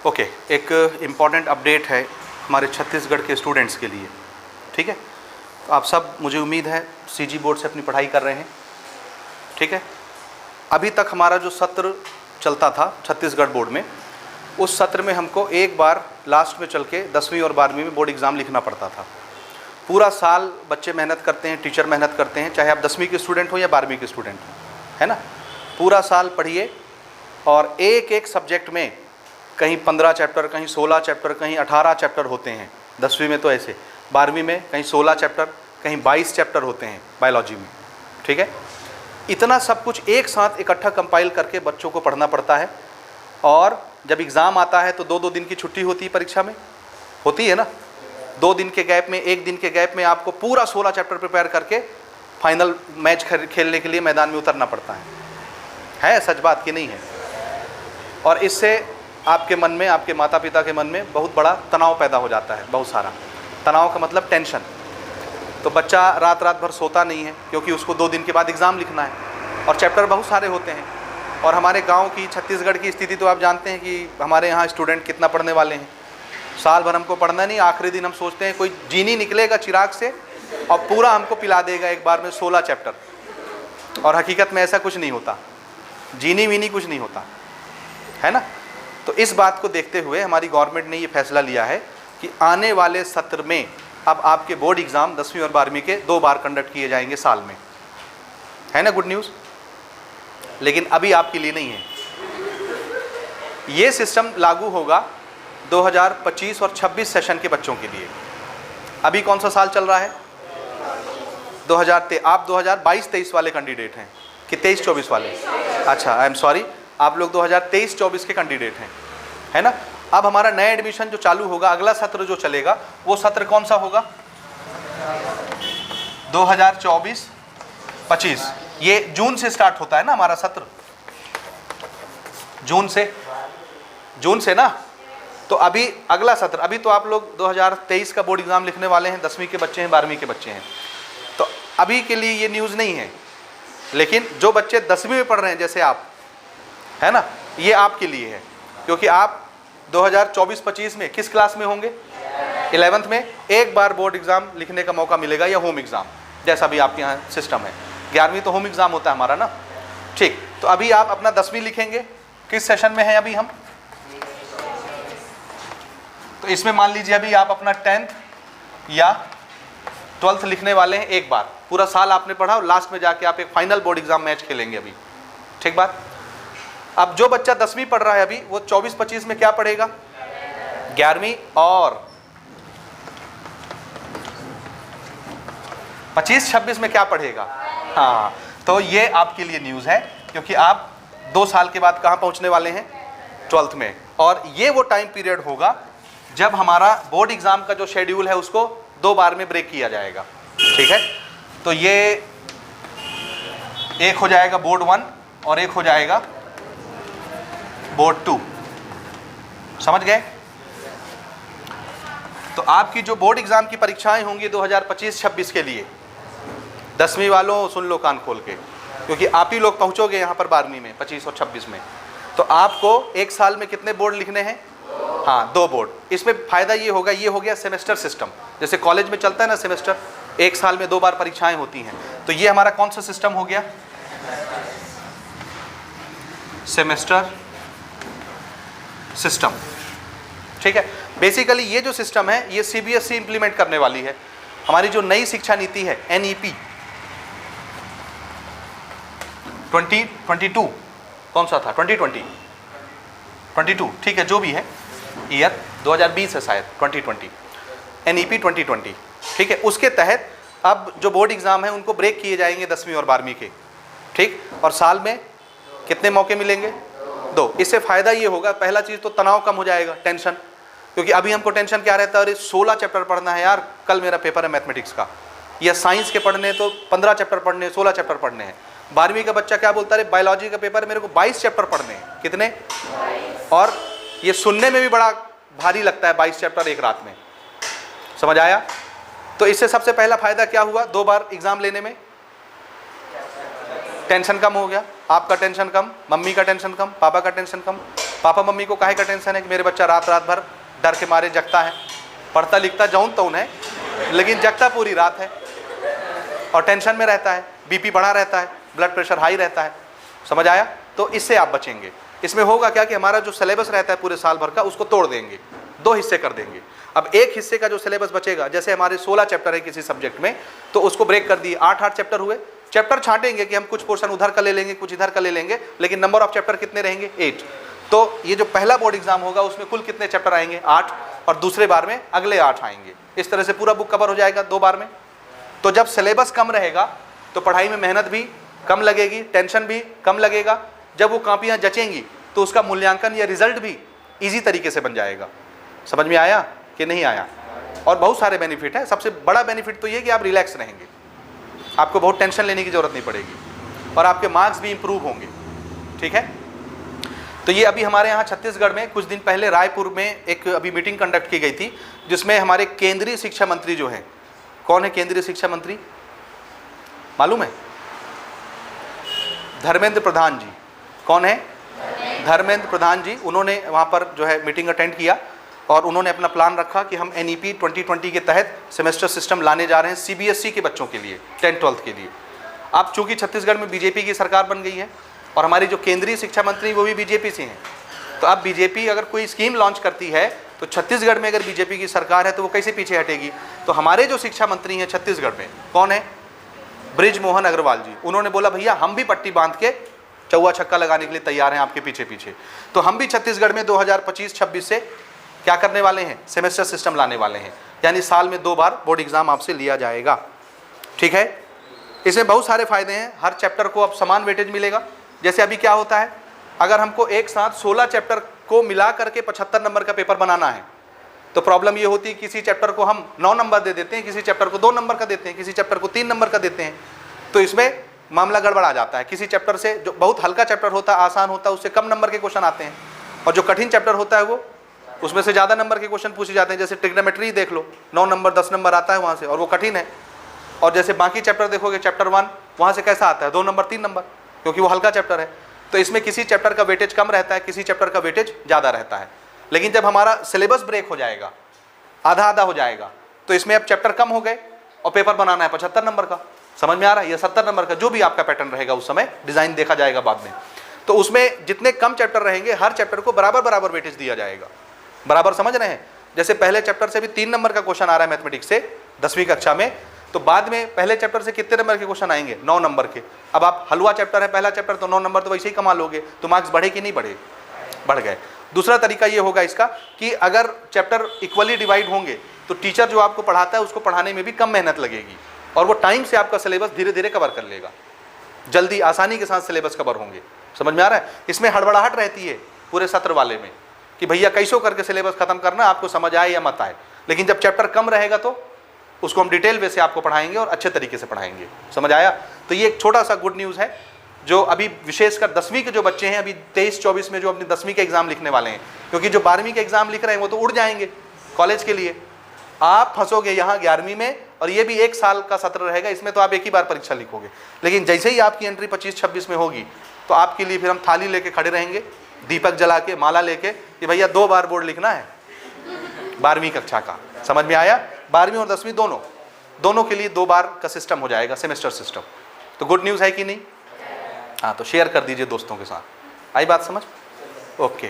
Okay, एक important update है हमारे छत्तीसगढ़ के स्टूडेंट्स के लिए, ठीक है। तो आप सब, मुझे उम्मीद है, सीजी बोर्ड से अपनी पढ़ाई कर रहे हैं, ठीक है। अभी तक हमारा जो सत्र चलता था छत्तीसगढ़ बोर्ड में, उस सत्र में हमको एक बार लास्ट में चल के 10वीं और 12वीं में बोर्ड एग्ज़ाम लिखना पड़ता था। पूरा साल बच्चे मेहनत करते हैं, टीचर मेहनत करते हैं, चाहे आप 10वीं के स्टूडेंट हो या 12वीं के स्टूडेंट हो, है ना। पूरा साल पढ़िए और एक एक सब्जेक्ट में कहीं 15 चैप्टर, कहीं 16 चैप्टर, कहीं 18 चैप्टर होते हैं। 10वीं में तो ऐसे, 12वीं में कहीं 16 चैप्टर, कहीं 22 चैप्टर होते हैं बायोलॉजी में, ठीक है। इतना सब कुछ एक साथ इकट्ठा कंपाइल करके बच्चों को पढ़ना पड़ता है। और जब एग्ज़ाम आता है तो 2-2 दिन की छुट्टी होती है, परीक्षा में होती है ना। 2 दिन के गैप में, 1 दिन के गैप में आपको पूरा 16 चैप्टर प्रिपेयर करके फाइनल मैच खेलने के लिए मैदान में उतरना पड़ता है सच बात की नहीं है। और इससे आपके मन में, आपके माता पिता के मन में बहुत बड़ा तनाव पैदा हो जाता है, बहुत सारा तनाव का मतलब टेंशन। तो बच्चा रात रात भर सोता नहीं है, क्योंकि उसको 2 दिन के बाद एग्ज़ाम लिखना है और चैप्टर बहुत सारे होते हैं। और हमारे गांव की, छत्तीसगढ़ की स्थिति तो आप जानते हैं कि हमारे यहाँ स्टूडेंट कितना पढ़ने वाले हैं। साल भर हमको पढ़ना नहीं, आखिरी दिन हम सोचते हैं कोई जीनी निकलेगा चिराग से और पूरा हमको पिला देगा एक बार में 16 चैप्टर। और हकीकत में ऐसा कुछ नहीं होता, जीनी वीनी कुछ नहीं होता, है ना। तो इस बात को देखते हुए हमारी गवर्नमेंट ने ये फैसला लिया है कि आने वाले सत्र में अब आपके बोर्ड एग्ज़ाम 10वीं और 12वीं के 2 बार कंडक्ट किए जाएंगे साल में, है ना, गुड न्यूज़। लेकिन अभी आपके लिए नहीं है, ये सिस्टम लागू होगा 2025 और 26 सेशन के बच्चों के लिए। अभी कौन सा साल चल रहा है? 2023। आप 2022-23 वाले कैंडिडेट हैं कि 23-24 वाले? अच्छा, आई एम सॉरी, आप लोग 2023-24 के कैंडिडेट हैं, है ना। अब हमारा नया एडमिशन जो चालू होगा, अगला सत्र जो चलेगा, वो सत्र कौन सा होगा? 2024-25। ये जून से स्टार्ट होता है ना हमारा सत्र, जून से ना। तो अभी अगला सत्र, अभी तो आप लोग 2023 का बोर्ड एग्ज़ाम लिखने वाले हैं, 10वीं के बच्चे हैं, 12वीं के बच्चे हैं, तो अभी के लिए ये न्यूज़ नहीं है। लेकिन जो बच्चे 10वीं में पढ़ रहे हैं जैसे आप, है ना, ये आपके लिए है, क्योंकि आप 2024-25 में किस क्लास में होंगे? 11th में। एक बार बोर्ड एग्ज़ाम लिखने का मौका मिलेगा, या होम एग्ज़ाम, जैसा भी आपके यहाँ सिस्टम है। 11वीं तो होम एग्ज़ाम होता है हमारा ना, ठीक। तो अभी आप अपना 10वीं लिखेंगे, किस सेशन में हैं अभी हम? तो इसमें मान लीजिए अभी आप अपना 10th या 12th लिखने वाले हैं एक बार। पूरा साल आपने पढ़ा और लास्ट में जाके आप एक फाइनल बोर्ड एग्ज़ाम मैच खेलेंगे अभी, ठीक बात। अब जो बच्चा 10वीं पढ़ रहा है अभी, वो 24-25 में क्या पढ़ेगा? 11वीं। और 25-26 में क्या पढ़ेगा? हाँ, तो ये आपके लिए न्यूज़ है, क्योंकि आप 2 साल के बाद कहाँ पहुँचने वाले हैं? 12th में। और ये वो टाइम पीरियड होगा जब हमारा बोर्ड एग्ज़ाम का जो शेड्यूल है उसको 2 बार में ब्रेक किया जाएगा, ठीक है। तो ये एक हो जाएगा बोर्ड 1 और एक हो जाएगा बोर्ड 2, समझ गए। तो आपकी जो बोर्ड एग्ज़ाम की परीक्षाएं होंगी 2025-26 के लिए, 10वीं वालों सुन लो कान खोल के, क्योंकि आप ही लोग पहुंचोगे यहाँ पर 12वीं में, 25 और 26 में। तो आपको एक साल में कितने बोर्ड लिखने हैं? हाँ, 2 बोर्ड। इसमें फ़ायदा ये होगा, ये हो गया सेमेस्टर सिस्टम, जैसे कॉलेज में चलता है ना सेमेस्टर, एक साल में 2 बार परीक्षाएं होती हैं। तो ये हमारा कौन सा सिस्टम हो गया? सेमेस्टर सिस्टम, ठीक है। बेसिकली ये जो सिस्टम है ये CBSE इंप्लीमेंट करने वाली है। हमारी जो नई शिक्षा नीति है NEP 2022, कौन सा था? 2022, ठीक है, जो भी है, ईयर 2020 है शायद, 2020, NEP 2020, ठीक है। उसके तहत अब जो बोर्ड एग्ज़ाम है उनको ब्रेक किए जाएंगे 10वीं और 12वीं के, ठीक। और साल में कितने मौके मिलेंगे? 2। इससे फ़ायदा ये होगा, पहला चीज़ तो तनाव कम हो जाएगा, टेंशन, क्योंकि अभी हमको टेंशन क्या रहता है, अरे 16 चैप्टर पढ़ना है यार, कल मेरा पेपर है मैथमेटिक्स का, या साइंस के पढ़ने तो 15 चैप्टर पढ़ने हैं, 16 चैप्टर पढ़ने हैं। 12वीं का बच्चा क्या बोलता है, अरे बायोलॉजी का पेपर है, मेरे को 22 चैप्टर पढ़ने हैं। कितने? 22। और ये सुनने में भी बड़ा भारी लगता है 22 चैप्टर एक रात में, समझ आया। तो इससे सबसे पहला फ़ायदा क्या हुआ, 2 बार एग्ज़ाम लेने में टेंशन कम हो गया, आपका टेंशन कम, मम्मी का टेंशन कम, पापा का टेंशन कम, पापा मम्मी को काहे का टेंशन है कि मेरे बच्चा रात रात भर डर के मारे जगता है, पढ़ता लिखता जाऊन तो उन्हें, लेकिन जगता पूरी रात है और टेंशन में रहता है, बीपी बढ़ा रहता है, ब्लड प्रेशर हाई रहता है। समझ आया? तो इससे आप बचेंगे। इसमें होगा क्या कि हमारा जो सिलेबस रहता है पूरे साल भर का, उसको तोड़ देंगे, 2 हिस्से कर देंगे। अब एक हिस्से का जो सिलेबस बचेगा, जैसे हमारे 16 चैप्टर है किसी सब्जेक्ट में, तो उसको ब्रेक कर दिए, 8-8 चैप्टर हुए। चैप्टर छांटेंगे कि हम कुछ पोर्शन उधर का ले लेंगे, कुछ इधर का ले लेंगे, लेकिन नंबर ऑफ चैप्टर कितने रहेंगे? 8। तो ये जो पहला बोर्ड एग्जाम होगा उसमें कुल कितने चैप्टर आएंगे? 8, और दूसरे बार में अगले 8 आएंगे। इस तरह से पूरा बुक कवर हो जाएगा 2 बार में। तो जब सिलेबस कम रहेगा तो पढ़ाई में मेहनत भी कम लगेगी, टेंशन भी कम लगेगा। जब वो कॉपियाँ जचेंगी तो उसका मूल्यांकन या रिजल्ट भी ईजी तरीके से बन जाएगा। समझ में आया कि नहीं आया? और बहुत सारे बेनिफिट है। सबसे बड़ा बेनिफिट तो ये कि आप रिलैक्स रहेंगे, आपको बहुत टेंशन लेने की ज़रूरत नहीं पड़ेगी, और आपके मार्क्स भी इम्प्रूव होंगे। ठीक है? तो ये अभी हमारे यहाँ छत्तीसगढ़ में कुछ दिन पहले रायपुर में एक अभी मीटिंग कंडक्ट की गई थी, जिसमें हमारे केंद्रीय शिक्षा मंत्री जो हैं, कौन है केंद्रीय शिक्षा मंत्री? मालूम है? धर्मेंद्र प्रधान जी। कौन है? धर्मेंद्र प्रधान जी। उन्होंने वहाँ पर जो है मीटिंग अटेंड किया और उन्होंने अपना प्लान रखा कि हम NEP 2020 के तहत सेमेस्टर सिस्टम लाने जा रहे हैं CBSE के बच्चों के लिए, 10th-12th के लिए। अब चूंकि छत्तीसगढ़ में बीजेपी की सरकार बन गई है और हमारी जो केंद्रीय शिक्षा मंत्री वो भी बीजेपी से हैं, तो अब बीजेपी अगर कोई स्कीम लॉन्च करती है तो छत्तीसगढ़ में अगर बीजेपी की सरकार है तो वो कैसे पीछे हटेगी? तो हमारे जो शिक्षा मंत्री हैं छत्तीसगढ़ में, कौन है? ब्रिज मोहन अग्रवाल जी। उन्होंने बोला भैया हम भी पट्टी बांध के चौवा छक्का लगाने के लिए तैयार हैं आपके पीछे पीछे। तो हम भी छत्तीसगढ़ में 2025-26 से क्या करने वाले हैं? सेमेस्टर सिस्टम लाने वाले हैं, यानी साल में 2 बार बोर्ड एग्जाम आपसे लिया जाएगा। ठीक है? इसमें बहुत सारे फायदे हैं। हर चैप्टर को अब समान वेटेज मिलेगा। जैसे अभी क्या होता है, अगर हमको एक साथ 16 चैप्टर को मिला करके 75 नंबर का पेपर बनाना है तो प्रॉब्लम ये होती है किसी चैप्टर को हम 9 नंबर दे देते हैं, किसी चैप्टर को 2 नंबर का देते हैं, किसी चैप्टर को 3 नंबर का देते हैं। तो इसमें मामला गड़बड़ आ जाता है। किसी चैप्टर से जो बहुत हल्का चैप्टर होता है, आसान होता है, उससे कम नंबर के क्वेश्चन आते हैं, और जो कठिन चैप्टर होता है वो उसमें से ज़्यादा नंबर के क्वेश्चन पूछे जाते हैं। जैसे ट्रिग्नोमेट्री देख लो, 9 नंबर 10 नंबर आता है वहाँ से, और वो कठिन है। और जैसे बाकी चैप्टर देखोगे, चैप्टर 1 वहाँ से कैसा आता है? 2 नंबर 3 नंबर, क्योंकि वो हल्का चैप्टर है। तो इसमें किसी चैप्टर का वेटेज कम रहता है, किसी चैप्टर का वेटेज ज़्यादा रहता है। लेकिन जब हमारा सिलेबस ब्रेक हो जाएगा, आधा आधा हो जाएगा, तो इसमें अब चैप्टर कम हो गए और पेपर बनाना है 75 नंबर का। समझ में आ रहा है? या 70 नंबर का, जो भी आपका पैटर्न रहेगा उस समय डिज़ाइन देखा जाएगा बाद में। तो उसमें जितने कम चैप्टर रहेंगे हर चैप्टर को बराबर बराबर वेटेज दिया जाएगा। बराबर समझ रहे हैं? जैसे पहले चैप्टर से भी 3 नंबर का क्वेश्चन आ रहा है मैथमेटिक्स से 10वीं कक्षा में, तो बाद में पहले चैप्टर से कितने नंबर के क्वेश्चन आएंगे? 9 नंबर के। अब आप हलवा चैप्टर है पहला चैप्टर, तो 9 नंबर तो वैसे ही कमा लोगे, तो मार्क्स बढ़े कि नहीं बढ़े? बढ़ गए। दूसरा तरीका ये होगा इसका कि अगर चैप्टर इक्वली डिवाइड होंगे तो टीचर जो आपको पढ़ाता है उसको पढ़ाने में भी कम मेहनत लगेगी, और वो टाइम से आपका सिलेबस धीरे धीरे कवर कर लेगा, जल्दी आसानी के साथ सिलेबस कवर होंगे। समझ में आ रहा है? इसमें हड़बड़ाहट रहती है पूरे सत्र वाले में कि भैया कैसो करके सिलेबस खत्म करना, आपको समझ आए या मत आए। लेकिन जब चैप्टर कम रहेगा तो उसको हम डिटेल वे से आपको पढ़ाएंगे और अच्छे तरीके से पढ़ाएंगे। समझ आया? तो ये एक छोटा सा गुड न्यूज़ है जो अभी विशेषकर 10वीं के जो बच्चे हैं, अभी 23-24 में जो अपनी 10वीं के एग्ज़ाम लिखने वाले हैं, क्योंकि जो 12वीं के एग्ज़ाम लिख रहे हैं वो तो उड़ जाएंगे कॉलेज के लिए। आप फंसोगे यहाँ 11वीं में, और ये भी 1 साल का सत्र रहेगा, इसमें तो आप एक ही बार परीक्षा लिखोगे। लेकिन जैसे ही आपकी एंट्री 25-26 में होगी तो आपके लिए फिर हम थाली लेके खड़े रहेंगे, दीपक जला के, माला लेके, कि भैया 2 बार बोर्ड लिखना है 12वीं कक्षा का। समझ में आया? 12वीं और 10वीं दोनों के लिए 2 बार का सिस्टम हो जाएगा, सेमेस्टर सिस्टम। तो गुड न्यूज़ है कि नहीं? हाँ, तो शेयर कर दीजिए दोस्तों के साथ। आई बात समझ? ओके।